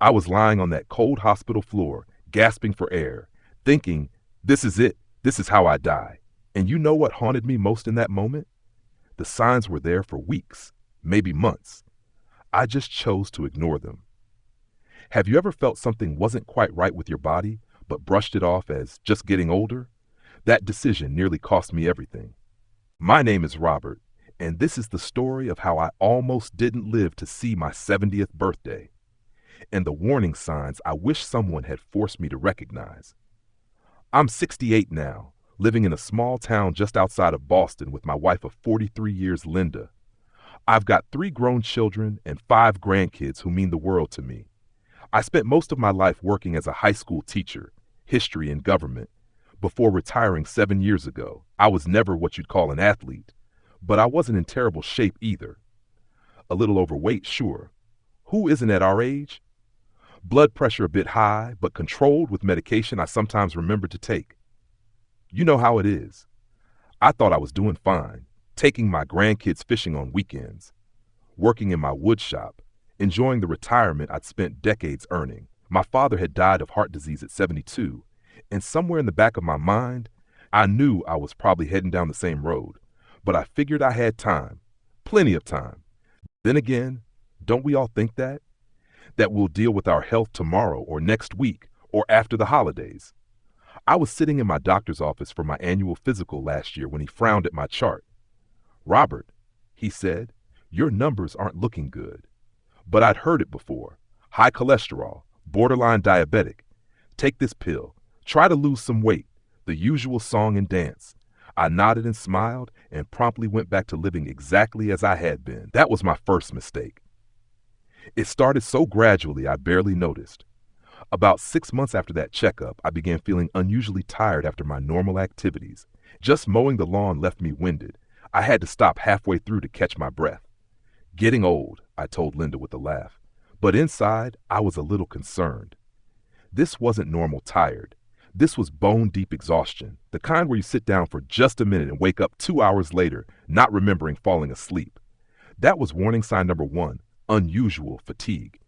I was lying on that cold hospital floor, gasping for air, thinking, this is it. This is how I die. And you know what haunted me most in that moment? The signs were there for weeks, maybe months. I just chose to ignore them. Have you ever felt something wasn't quite right with your body, but brushed it off as just getting older? That decision nearly cost me everything. My name is Robert, and this is the story of how I almost didn't live to see my 70th birthday, and the warning signs I wish someone had forced me to recognize. I'm 68 now, living in a small town just outside of Boston with my wife of 43 years, Linda. I've got 3 grown children and 5 grandkids who mean the world to me. I spent most of my life working as a high school teacher, history and government. Before retiring 7 years ago, I was never what you'd call an athlete, but I wasn't in terrible shape either. A little overweight, sure. Who isn't at our age? Blood pressure a bit high, but controlled with medication I sometimes remember to take. You know how it is. I thought I was doing fine, taking my grandkids fishing on weekends, working in my wood shop, enjoying the retirement I'd spent decades earning. My father had died of heart disease at 72, and somewhere in the back of my mind, I knew I was probably heading down the same road, but I figured I had time, plenty of time. Then again, don't we all think that? That we'll deal with our health tomorrow or next week or after the holidays. I was sitting in my doctor's office for my annual physical last year when he frowned at my chart. Robert, he said, your numbers aren't looking good. But I'd heard it before. High cholesterol, borderline diabetic. Take this pill. Try to lose some weight. The usual song and dance. I nodded and smiled and promptly went back to living exactly as I had been. That was my first mistake. It started so gradually I barely noticed. About 6 months after that checkup, I began feeling unusually tired after my normal activities. Just mowing the lawn left me winded. I had to stop halfway through to catch my breath. Getting old, I told Linda with a laugh. But inside, I was a little concerned. This wasn't normal tired. This was bone-deep exhaustion, the kind where you sit down for just a minute and wake up 2 hours later, not remembering falling asleep. That was warning sign number 1, unusual fatigue.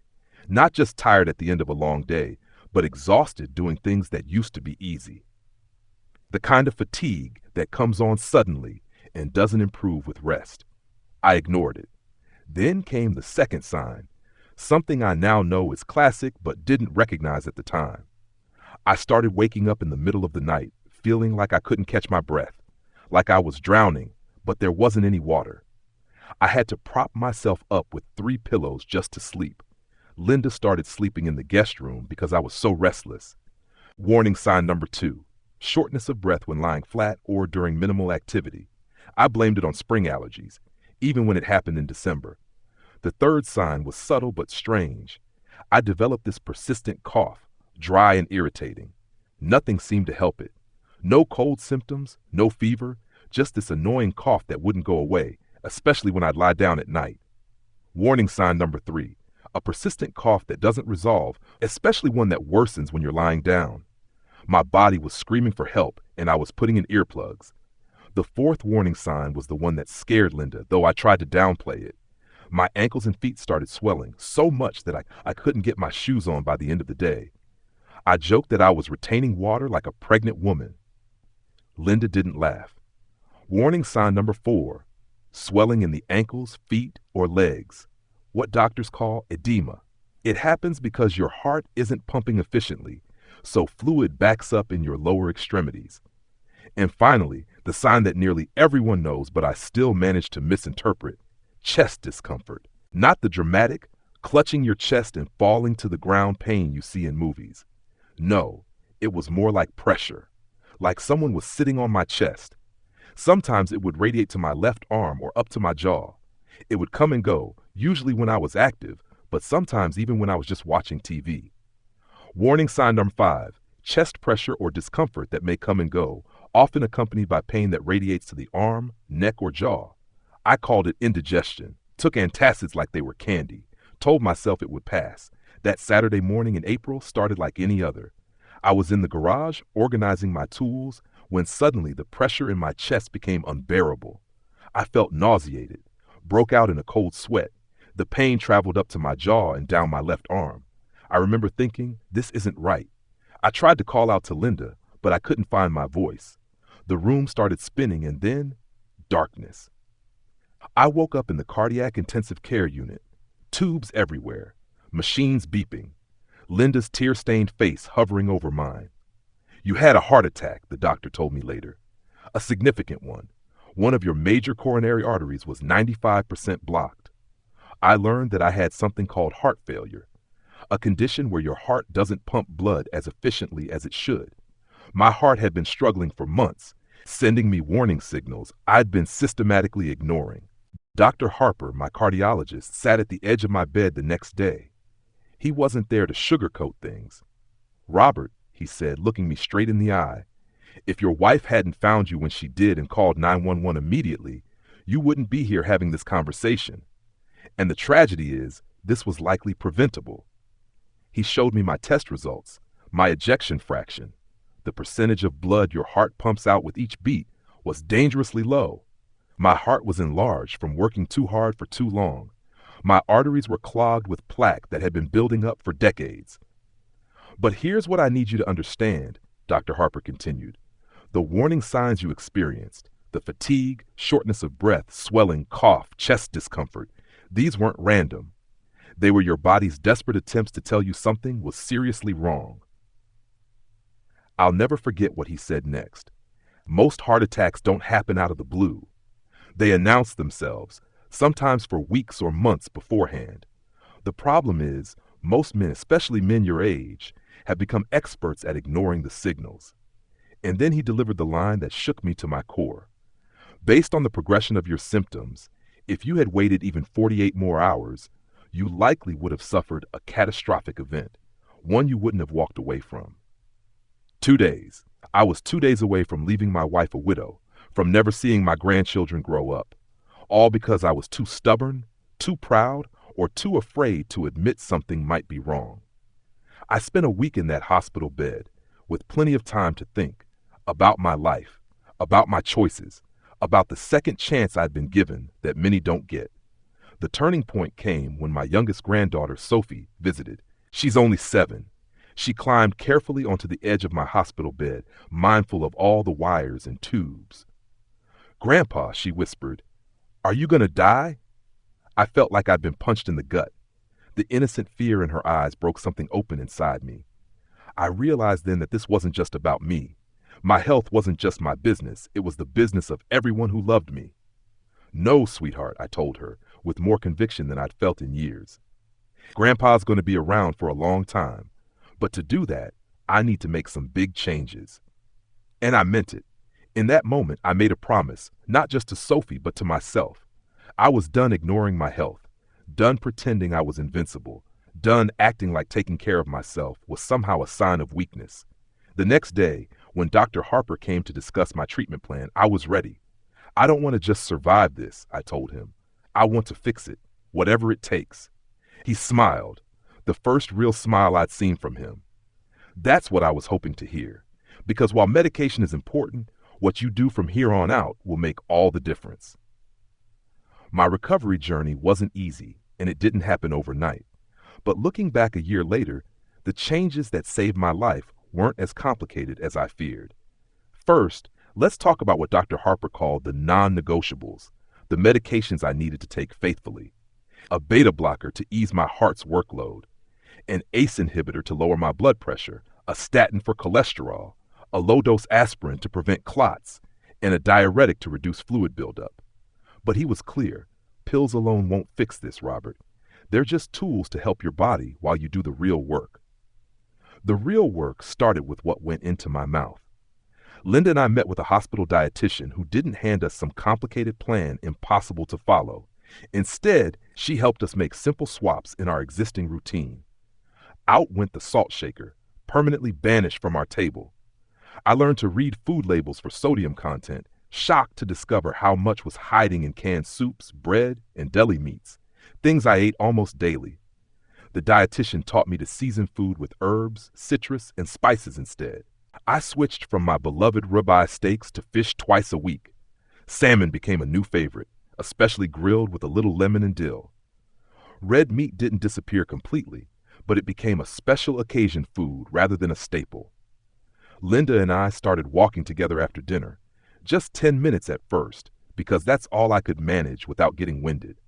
Not just tired at the end of a long day, but exhausted doing things that used to be easy. The kind of fatigue that comes on suddenly and doesn't improve with rest. I ignored it. Then came the second sign, something I now know is classic but didn't recognize at the time. I started waking up in the middle of the night, feeling like I couldn't catch my breath, like I was drowning, but there wasn't any water. I had to prop myself up with 3 pillows just to sleep. Linda started sleeping in the guest room because I was so restless. Warning sign number 2, shortness of breath when lying flat or during minimal activity. I blamed it on spring allergies, even when it happened in December. The third sign was subtle but strange. I developed this persistent cough, dry and irritating. Nothing seemed to help it. No cold symptoms, no fever, just this annoying cough that wouldn't go away, especially when I'd lie down at night. Warning sign number 3, a persistent cough that doesn't resolve, especially one that worsens when you're lying down. My body was screaming for help, and I was putting in earplugs. The fourth warning sign was the one that scared Linda, though I tried to downplay it. My ankles and feet started swelling so much that I couldn't get my shoes on by the end of the day. I joked that I was retaining water like a pregnant woman. Linda didn't laugh. Warning sign number 4, swelling in the ankles, feet, or legs. What doctors call edema. It happens because your heart isn't pumping efficiently, so fluid backs up in your lower extremities. And finally, the sign that nearly everyone knows but I still manage to misinterpret, chest discomfort. Not the dramatic, clutching your chest and falling to the ground pain you see in movies. No, it was more like pressure, like someone was sitting on my chest. Sometimes it would radiate to my left arm or up to my jaw. It would come and go, usually when I was active, but sometimes even when I was just watching TV. Warning sign number 5, chest pressure or discomfort that may come and go, often accompanied by pain that radiates to the arm, neck, or jaw. I called it indigestion, took antacids like they were candy, told myself it would pass. That Saturday morning in April started like any other. I was in the garage organizing my tools when suddenly the pressure in my chest became unbearable. I felt nauseated, broke out in a cold sweat. The pain traveled up to my jaw and down my left arm. I remember thinking, this isn't right. I tried to call out to Linda, but I couldn't find my voice. The room started spinning and then darkness. I woke up in the cardiac intensive care unit. Tubes everywhere, machines beeping, Linda's tear-stained face hovering over mine. You had a heart attack, the doctor told me later. A significant one. One of your major coronary arteries was 95% blocked. I learned that I had something called heart failure, a condition where your heart doesn't pump blood as efficiently as it should. My heart had been struggling for months, sending me warning signals I'd been systematically ignoring. Dr. Harper, my cardiologist, sat at the edge of my bed the next day. He wasn't there to sugarcoat things. Robert, he said, looking me straight in the eye, if your wife hadn't found you when she did and called 911 immediately, you wouldn't be here having this conversation. And the tragedy is, this was likely preventable. He showed me my test results, my ejection fraction. The percentage of blood your heart pumps out with each beat was dangerously low. My heart was enlarged from working too hard for too long. My arteries were clogged with plaque that had been building up for decades. But here's what I need you to understand, Dr. Harper continued. The warning signs you experienced, the fatigue, shortness of breath, swelling, cough, chest discomfort, these weren't random. They were your body's desperate attempts to tell you something was seriously wrong. I'll never forget what he said next. Most heart attacks don't happen out of the blue. They announce themselves, sometimes for weeks or months beforehand. The problem is, most men, especially men your age, have become experts at ignoring the signals. And then he delivered the line that shook me to my core. Based on the progression of your symptoms, if you had waited even 48 more hours, you likely would have suffered a catastrophic event, one you wouldn't have walked away from. 2 days. I was 2 days away from leaving my wife a widow, from never seeing my grandchildren grow up, all because I was too stubborn, too proud, or too afraid to admit something might be wrong. I spent a week in that hospital bed, with plenty of time to think about my life, about my choices, about the second chance I'd been given that many don't get. The turning point came when my youngest granddaughter, Sophie, visited. She's only 7. She climbed carefully onto the edge of my hospital bed, mindful of all the wires and tubes. "Grandpa," she whispered, "are you going to die?" I felt like I'd been punched in the gut. The innocent fear in her eyes broke something open inside me. I realized then that this wasn't just about me. My health wasn't just my business. It was the business of everyone who loved me. "No, sweetheart," I told her, with more conviction than I'd felt in years. "Grandpa's going to be around for a long time. But to do that, I need to make some big changes." And I meant it. In that moment, I made a promise, not just to Sophie, but to myself. I was done ignoring my health, done pretending I was invincible, done acting like taking care of myself was somehow a sign of weakness. The next day, when Dr. Harper came to discuss my treatment plan, I was ready. "I don't want to just survive this," I told him. "I want to fix it, whatever it takes." He smiled, the first real smile I'd seen from him. That's what I was hoping to hear, because while medication is important, what you do from here on out will make all the difference. My recovery journey wasn't easy, and it didn't happen overnight. But looking back a year later, the changes that saved my life weren't as complicated as I feared. First, let's talk about what Dr. Harper called the non-negotiables, the medications I needed to take faithfully. A beta blocker to ease my heart's workload, an ACE inhibitor to lower my blood pressure, a statin for cholesterol, a low-dose aspirin to prevent clots, and a diuretic to reduce fluid buildup. But he was clear. Pills alone won't fix this, Robert. They're just tools to help your body while you do the real work. The real work started with what went into my mouth. Linda and I met with a hospital dietitian who didn't hand us some complicated plan impossible to follow. Instead, she helped us make simple swaps in our existing routine. Out went the salt shaker, permanently banished from our table. I learned to read food labels for sodium content, shocked to discover how much was hiding in canned soups, bread, and deli meats, things I ate almost daily. The dietitian taught me to season food with herbs, citrus, and spices instead. I switched from my beloved ribeye steaks to fish twice a week. Salmon became a new favorite, especially grilled with a little lemon and dill. Red meat didn't disappear completely, but it became a special occasion food rather than a staple. Linda and I started walking together after dinner, just 10 minutes at first, because that's all I could manage without getting winded.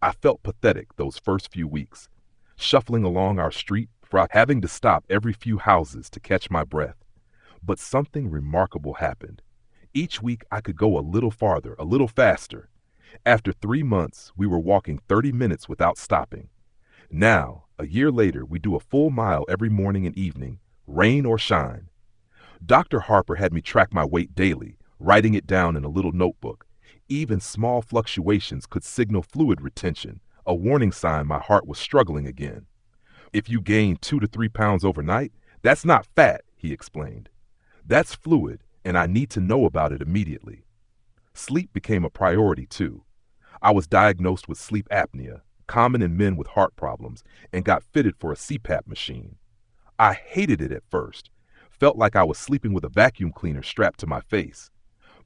I felt pathetic those first few weeks, shuffling along our street, having to stop every few houses to catch my breath. But something remarkable happened. Each week I could go a little farther, a little faster. After 3 months, we were walking 30 minutes without stopping. Now, a year later, we do a full mile every morning and evening, rain or shine. Dr. Harper had me track my weight daily, writing it down in a little notebook. Even small fluctuations could signal fluid retention, a warning sign my heart was struggling again. If you gain 2 to 3 pounds overnight, that's not fat, he explained. That's fluid, and I need to know about it immediately. Sleep became a priority too. I was diagnosed with sleep apnea, common in men with heart problems, and got fitted for a CPAP machine. I hated it at first, felt like I was sleeping with a vacuum cleaner strapped to my face.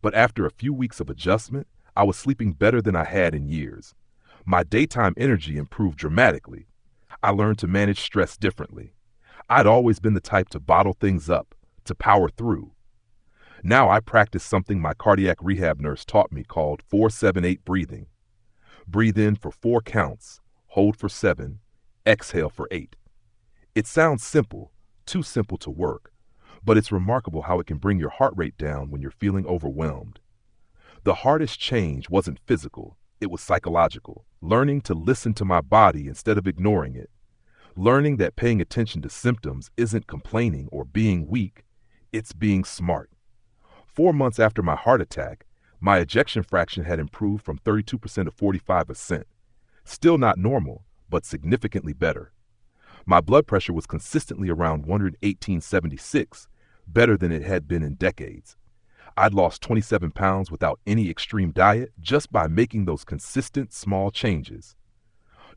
But after a few weeks of adjustment, I was sleeping better than I had in years. My daytime energy improved dramatically. I learned to manage stress differently. I'd always been the type to bottle things up, to power through. Now I practice something my cardiac rehab nurse taught me called 4-7-8 breathing. Breathe in for 4 counts, hold for 7, exhale for 8. It sounds simple, too simple to work, but it's remarkable how it can bring your heart rate down when you're feeling overwhelmed. The hardest change wasn't physical, it was psychological. Learning to listen to my body instead of ignoring it. Learning that paying attention to symptoms isn't complaining or being weak, it's being smart. 4 months after my heart attack, my ejection fraction had improved from 32% to 45%. Still not normal, but significantly better. My blood pressure was consistently around 118/76, better than it had been in decades. I'd lost 27 pounds without any extreme diet just by making those consistent small changes.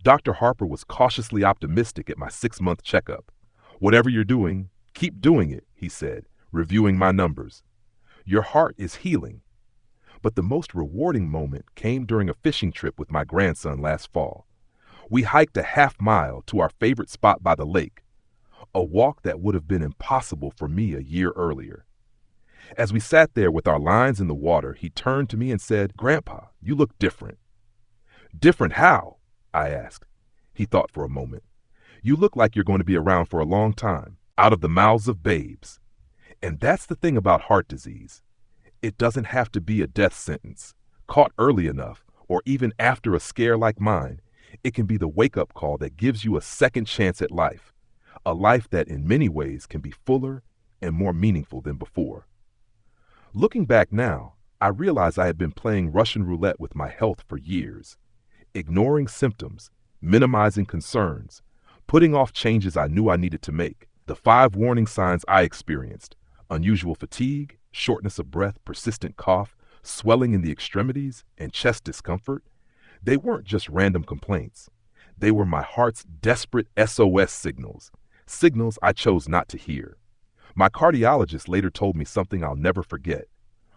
Dr. Harper was cautiously optimistic at my 6-month checkup. Whatever you're doing, keep doing it, he said, reviewing my numbers. Your heart is healing. But the most rewarding moment came during a fishing trip with my grandson last fall. We hiked a half-mile to our favorite spot by the lake, a walk that would have been impossible for me a year earlier. As we sat there with our lines in the water, he turned to me and said, "Grandpa, you look different." "Different how?" I asked. He thought for a moment. "You look like you're going to be around for a long time, out of the mouths of babes." And that's the thing about heart disease. It doesn't have to be a death sentence. Caught early enough, or even after a scare like mine, it can be the wake-up call that gives you a second chance at life, a life that in many ways can be fuller and more meaningful than before. Looking back now, I realize I had been playing Russian roulette with my health for years, ignoring symptoms, minimizing concerns, putting off changes I knew I needed to make. The 5 warning signs I experienced: unusual fatigue, shortness of breath, persistent cough, swelling in the extremities, and chest discomfort, they weren't just random complaints. They were my heart's desperate SOS signals, signals I chose not to hear. My cardiologist later told me something I'll never forget.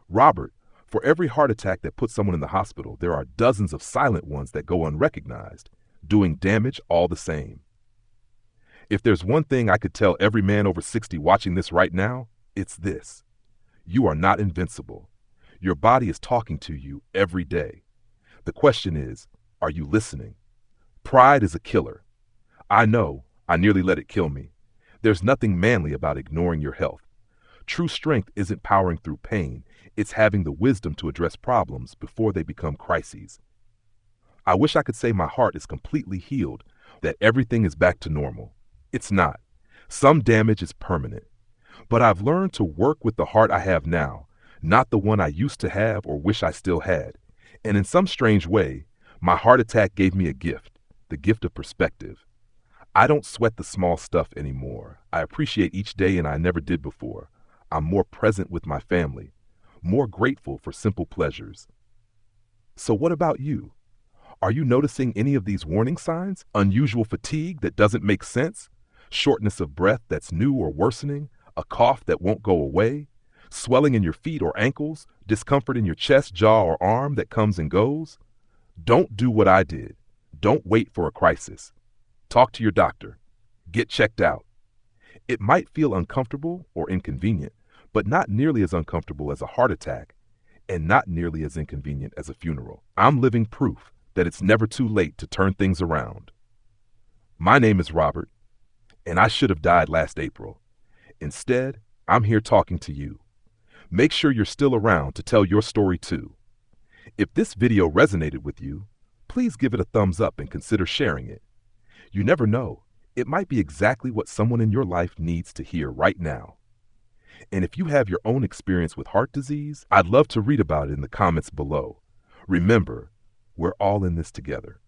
"Robert, for every heart attack that puts someone in the hospital, there are dozens of silent ones that go unrecognized, doing damage all the same." If there's one thing I could tell every man over 60 watching this right now, it's this: you are not invincible. Your body is talking to you every day. The question is, are you listening? Pride is a killer. I know, I nearly let it kill me. There's nothing manly about ignoring your health. True strength isn't powering through pain, it's having the wisdom to address problems before they become crises. I wish I could say my heart is completely healed, that everything is back to normal. It's not. Some damage is permanent. But I've learned to work with the heart I have now, not the one I used to have or wish I still had. And in some strange way, my heart attack gave me a gift, the gift of perspective. I don't sweat the small stuff anymore. I appreciate each day, and I never did before. I'm more present with my family, more grateful for simple pleasures. So what about you? Are you noticing any of these warning signs? Unusual fatigue that doesn't make sense? Shortness of breath that's new or worsening? A cough that won't go away? Swelling in your feet or ankles? Discomfort in your chest, jaw, or arm that comes and goes? Don't do what I did. Don't wait for a crisis. Talk to your doctor. Get checked out. It might feel uncomfortable or inconvenient, but not nearly as uncomfortable as a heart attack and not nearly as inconvenient as a funeral. I'm living proof that it's never too late to turn things around. My name is Robert, and I should have died last April. Instead, I'm here talking to you. Make sure you're still around to tell your story too. If this video resonated with you, please give it a thumbs up and consider sharing it. You never know, it might be exactly what someone in your life needs to hear right now. And if you have your own experience with heart disease, I'd love to read about it in the comments below. Remember, we're all in this together.